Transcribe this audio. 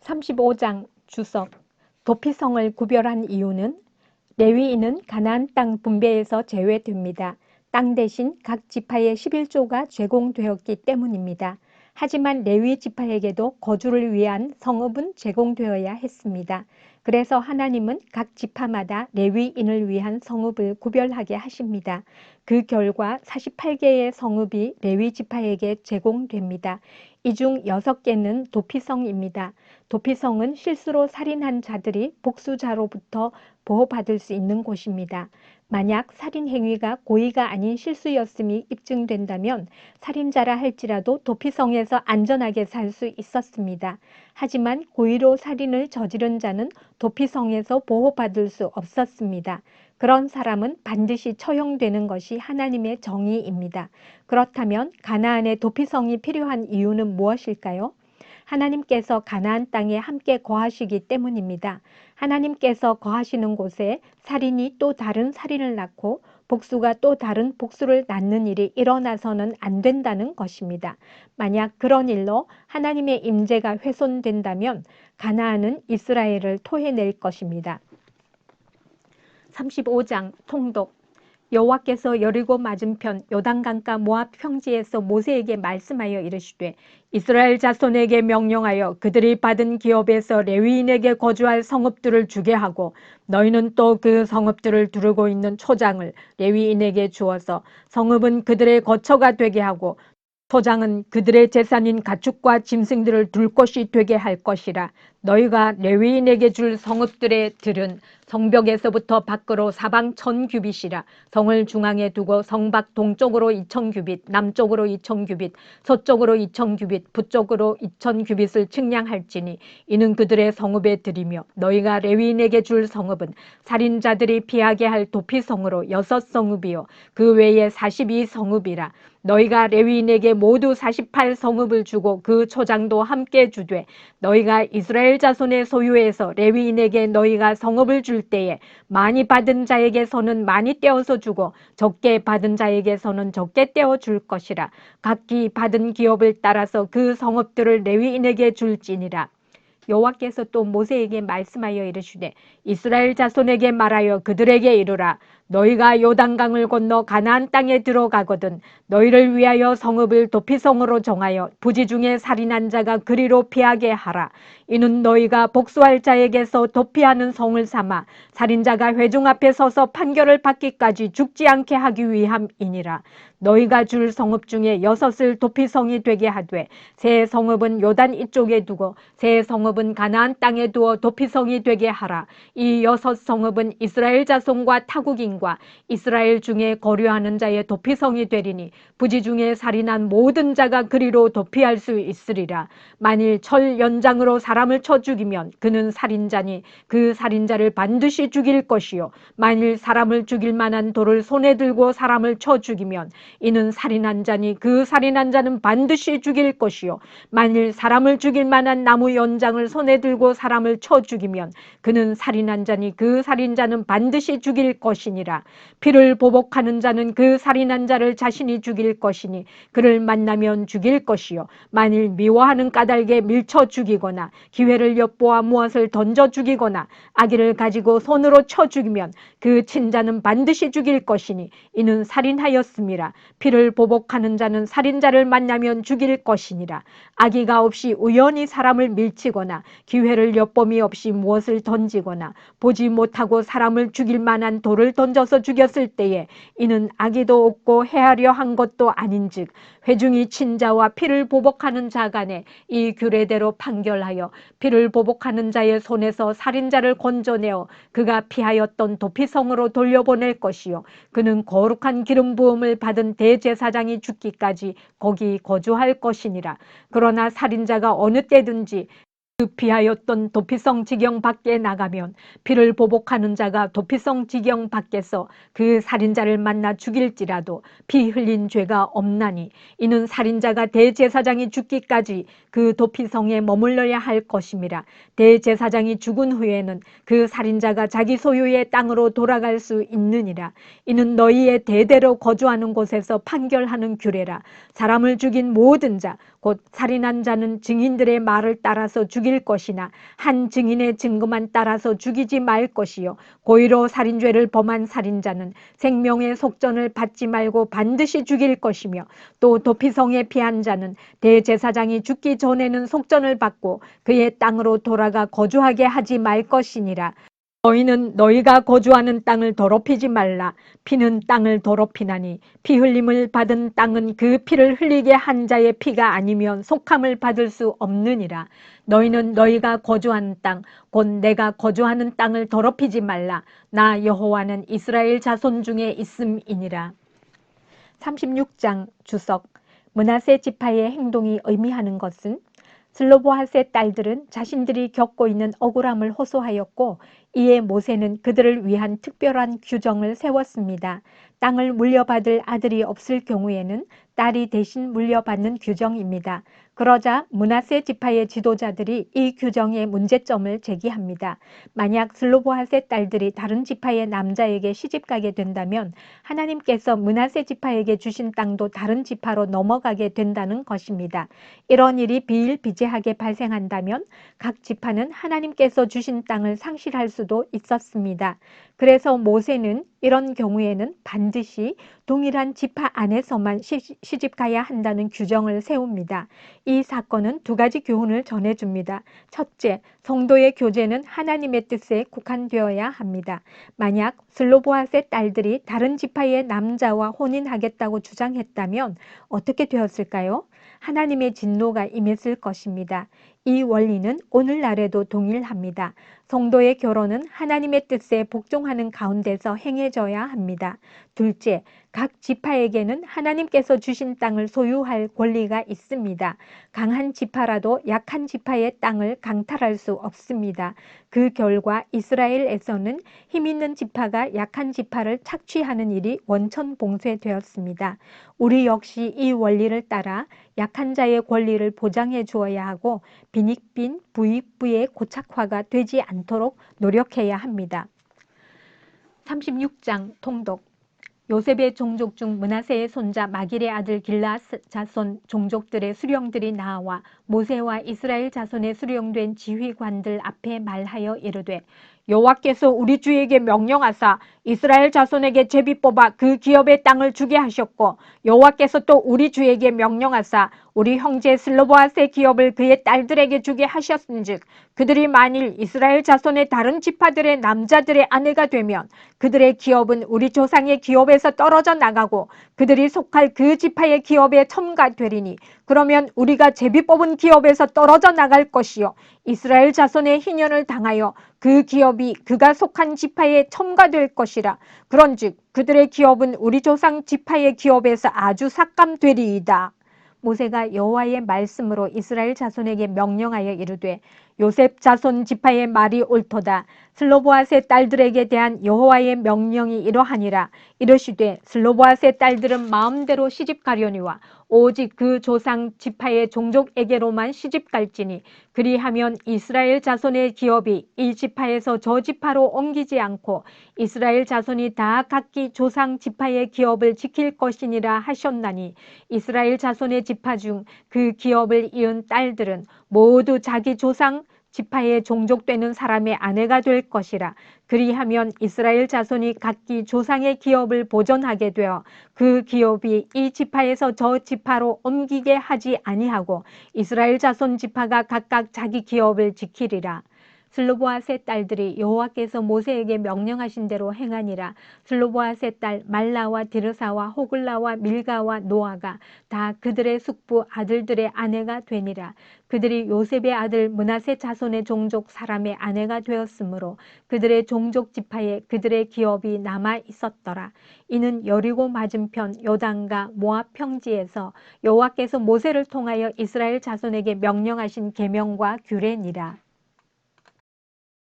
35장 주석. 도피성을 구별한 이유는 레위인은 가나안 땅 분배에서 제외됩니다. 땅 대신 각 지파의 11조가 제공되었기 때문입니다. 하지만 레위 지파에게도 거주를 위한 성읍은 제공되어야 했습니다. 그래서 하나님은 각 지파마다 레위인을 위한 성읍을 구별하게 하십니다. 그 결과 48개의 성읍이 레위 지파에게 제공됩니다. 이 중 6개는 도피성입니다. 도피성은 실수로 살인한 자들이 복수자로부터 보호받을 수 있는 곳입니다. 만약 살인 행위가 고의가 아닌 실수였음이 입증된다면 살인자라 할지라도 도피성에서 안전하게 살 수 있었습니다. 하지만 고의로 살인을 저지른 자는 도피성에서 보호받을 수 없었습니다. 그런 사람은 반드시 처형되는 것이 하나님의 정의입니다. 그렇다면 가나안에 도피성이 필요한 이유는 무엇일까요? 하나님께서 가나안 땅에 함께 거하시기 때문입니다. 하나님께서 거하시는 곳에 살인이 또 다른 살인을 낳고 복수가 또 다른 복수를 낳는 일이 일어나서는 안 된다는 것입니다. 만약 그런 일로 하나님의 임재가 훼손된다면 가나안은 이스라엘을 토해낼 것입니다. 35장 통독. 여호와께서 여리고 맞은편 요단강가 모압 평지에서 모세에게 말씀하여 이르시되 이스라엘 자손에게 명령하여 그들이 받은 기업에서 레위인에게 거주할 성읍들을 주게 하고 너희는 또 그 성읍들을 두르고 있는 초장을 레위인에게 주어서 성읍은 그들의 거처가 되게 하고 초장은 그들의 재산인 가축과 짐승들을 둘 곳이 되게 할 것이라. 너희가 레위인에게 줄 성읍들의 들은 성벽에서부터 밖으로 사방 1000규빗이라. 성을 중앙에 두고 성밖 동쪽으로 2000규빗, 남쪽으로 2000규빗, 서쪽으로 2000규빗, 북쪽으로 2000규빗을 측량할지니 이는 그들의 성읍의 들이며 너희가 레위인에게 줄 성읍은 살인자들이 피하게 할 도피성으로 6성읍이요 그 외에 42성읍이라. 너희가 레위인에게 모두 48성읍을 주고 그 초장도 함께 주되 너희가 이스라엘 자손의 소유에서 레위인에게 너희가 성읍을 줄 때에 많이 받은 자에게서는 많이 떼어서 주고 적게 받은 자에게서는 적게 떼어 줄 것이라. 각기 받은 기업을 따라서 그 성읍들을 레위인에게 줄지니라. 여호와께서 또 모세에게 말씀하여 이르시되 이스라엘 자손에게 말하여 그들에게 이르라. 너희가 요단강을 건너 가나안 땅에 들어가거든 너희를 위하여 성읍을 도피성으로 정하여 부지 중에 살인한 자가 그리로 피하게 하라. 이는 너희가 복수할 자에게서 도피하는 성을 삼아 살인자가 회중 앞에 서서 판결을 받기까지 죽지 않게 하기 위함이니라. 너희가 줄 성읍 중에 6을 도피성이 되게 하되 세 성읍은 요단 이쪽에 두고 세 성읍은 가나안 땅에 두어 도피성이 되게 하라. 이 6성읍은 이스라엘 자손과 타국인과 이스라엘 중에 거류하는 자의 도피성이 되리니 부지 중에 살인한 모든 자가 그리로 도피할 수 있으리라. 만일 철 연장으로 사람을 쳐 죽이면 그는 살인자니 그 살인자를 반드시 죽일 것이요 만일 사람을 죽일 만한 돌을 손에 들고 사람을 쳐 죽이면 이는 살인한 자니 그 살인한 자는 반드시 죽일 것이요 만일 사람을 죽일 만한 나무 연장을 손에 들고 사람을 쳐 죽이면 그는 살인한 자니 그 살인자는 반드시 죽일 것이니라. 피를 보복하는 자는 그 살인한 자를 자신이 죽일 것이니 그를 만나면 죽일 것이요 만일 미워하는 까닭에 밀쳐 죽이거나 기회를 엿보아 무엇을 던져 죽이거나 아기를 가지고 손으로 쳐 죽이면 그 친자는 반드시 죽일 것이니 이는 살인하였음이라. 피를 보복하는 자는 살인자를 만나면 죽일 것이니라. 악의가 없이 우연히 사람을 밀치거나 기회를 엿봄이 없이 무엇을 던지거나 보지 못하고 사람을 죽일 만한 돌을 던져서 죽였을 때에 이는 악의도 없고 해하려 한 것도 아닌즉 회중이 친자와 피를 보복하는 자 간에 이 규례대로 판결하여 피를 보복하는 자의 손에서 살인자를 건져내어 그가 피하였던 도피성으로 돌려보낼 것이요 그는 거룩한 기름 부음을 받은 대제사장이 죽기까지 거기 거주할 것이니라. 그러나 살인자가 어느 때든지 그 피하였던 도피성 지경 밖에 나가면 피를 보복하는 자가 도피성 지경 밖에서 그 살인자를 만나 죽일지라도 피 흘린 죄가 없나니 이는 살인자가 대제사장이 죽기까지 그 도피성에 머물러야 할 것임이라. 대제사장이 죽은 후에는 그 살인자가 자기 소유의 땅으로 돌아갈 수 있느니라. 이는 너희의 대대로 거주하는 곳에서 판결하는 규례라. 사람을 죽인 모든 자 곧 살인한 자는 증인들의 말을 따라서 죽인 죽일 것이나 한 증인의 증거만 따라서 죽이지 말 것이요 고의로 살인죄를 범한 살인자는 생명의 속전을 받지 말고 반드시 죽일 것이며 또 도피성에 피한 자는 대제사장이 죽기 전에는 속전을 받고 그의 땅으로 돌아가 거주하게 하지 말 것이니라. 너희는 너희가 거주하는 땅을 더럽히지 말라. 피는 땅을 더럽히나니 피 흘림을 받은 땅은 그 피를 흘리게 한 자의 피가 아니면 속함을 받을 수 없느니라. 너희는 너희가 거주하는 땅, 곧 내가 거주하는 땅을 더럽히지 말라. 나 여호와는 이스라엘 자손 중에 있음이니라. 36장 주석. 므낫세 지파의 행동이 의미하는 것은 슬로보핫의 딸들은 자신들이 겪고 있는 억울함을 호소하였고 이에 모세는 그들을 위한 특별한 규정을 세웠습니다. 땅을 물려받을 아들이 없을 경우에는 딸이 대신 물려받는 규정입니다. 그러자 므낫세 지파의 지도자들이 이 규정의 문제점을 제기합니다. 만약 슬로보핫의 딸들이 다른 지파의 남자에게 시집가게 된다면 하나님께서 므낫세 지파에게 주신 땅도 다른 지파로 넘어가게 된다는 것입니다. 이런 일이 비일비재하게 발생한다면 각 지파는 하나님께서 주신 땅을 상실할 수도 있었습니다. 그래서 모세는 이런 경우에는 반드시 동일한 지파 안에서만 시집가야 한다는 규정을 세웁니다. 이 사건은 두 가지 교훈을 전해줍니다. 첫째, 성도의 교제는 하나님의 뜻에 국한되어야 합니다. 만약 슬로보핫의 딸들이 다른 지파의 남자와 혼인하겠다고 주장했다면 어떻게 되었을까요? 하나님의 진노가 임했을 것입니다. 이 원리는 오늘날에도 동일합니다. 성도의 결혼은 하나님의 뜻에 복종하는 가운데서 행해져야 합니다. 둘째, 각 지파에게는 하나님께서 주신 땅을 소유할 권리가 있습니다. 강한 지파라도 약한 지파의 땅을 강탈할 수 없습니다. 그 결과 이스라엘에서는 힘있는 지파가 약한 지파를 착취하는 일이 원천봉쇄되었습니다. 우리 역시 이 원리를 따라 약한 자의 권리를 보장해 주어야 하고 빈익빈 부익부의 고착화가 되지 않도록 노력해야 합니다. 36장 통독. 요셉의 종족 중 므낫세의 손자 마길의 아들 길앗 자손 종족들의 수령들이 나와 모세와 이스라엘 자손의 수령된 지휘관들 앞에 말하여 이르되 여호와께서 우리 주에게 명령하사 이스라엘 자손에게 제비 뽑아 그 기업의 땅을 주게 하셨고 여호와께서 또 우리 주에게 명령하사 우리 형제 슬로보핫의 기업을 그의 딸들에게 주게 하셨은즉 그들이 만일 이스라엘 자손의 다른 지파들의 남자들의 아내가 되면 그들의 기업은 우리 조상의 기업에서 떨어져 나가고 그들이 속할 그 지파의 기업에 첨가되리니 그러면 우리가 제비 뽑은 기업에서 떨어져 나갈 것이요 이스라엘 자손의 희년을 당하여 그 기업이 그가 속한 지파에 첨가될 것이라. 그런즉 그들의 기업은 우리 조상 지파의 기업에서 아주 삭감되리이다. 모세가 여호와의 말씀으로 이스라엘 자손에게 명령하여 이르되 요셉 자손 지파의 말이 옳도다. 슬로보핫의 딸들에게 대한 여호와의 명령이 이러하니라. 이르시되 슬로보핫의 딸들은 마음대로 시집가려니와 오직 그 조상 지파의 종족에게로만 시집갈지니 그리하면 이스라엘 자손의 기업이 이 지파에서 저 지파로 옮기지 않고 이스라엘 자손이 다 각기 조상 지파의 기업을 지킬 것이니라 하셨나니 이스라엘 자손의 지파 중 그 기업을 이은 딸들은 모두 자기 조상 지파의 종족되는 사람의 아내가 될 것이라. 그리하면 이스라엘 자손이 각기 조상의 기업을 보존하게 되어 그 기업이 이 지파에서 저 지파로 옮기게 하지 아니하고 이스라엘 자손 지파가 각각 자기 기업을 지키리라. 슬로보핫의 딸들이 여호와께서 모세에게 명령하신 대로 행하니라. 슬로보핫의 딸 말라와 디르사와 호글라와 밀가와 노아가 다 그들의 숙부 아들들의 아내가 되니라. 그들이 요셉의 아들 므낫세 자손의 종족 사람의 아내가 되었으므로 그들의 종족 지파에 그들의 기업이 남아 있었더라. 이는 여리고 맞은편 요단과 모압 평지에서 여호와께서 모세를 통하여 이스라엘 자손에게 명령하신 계명과 규례니라.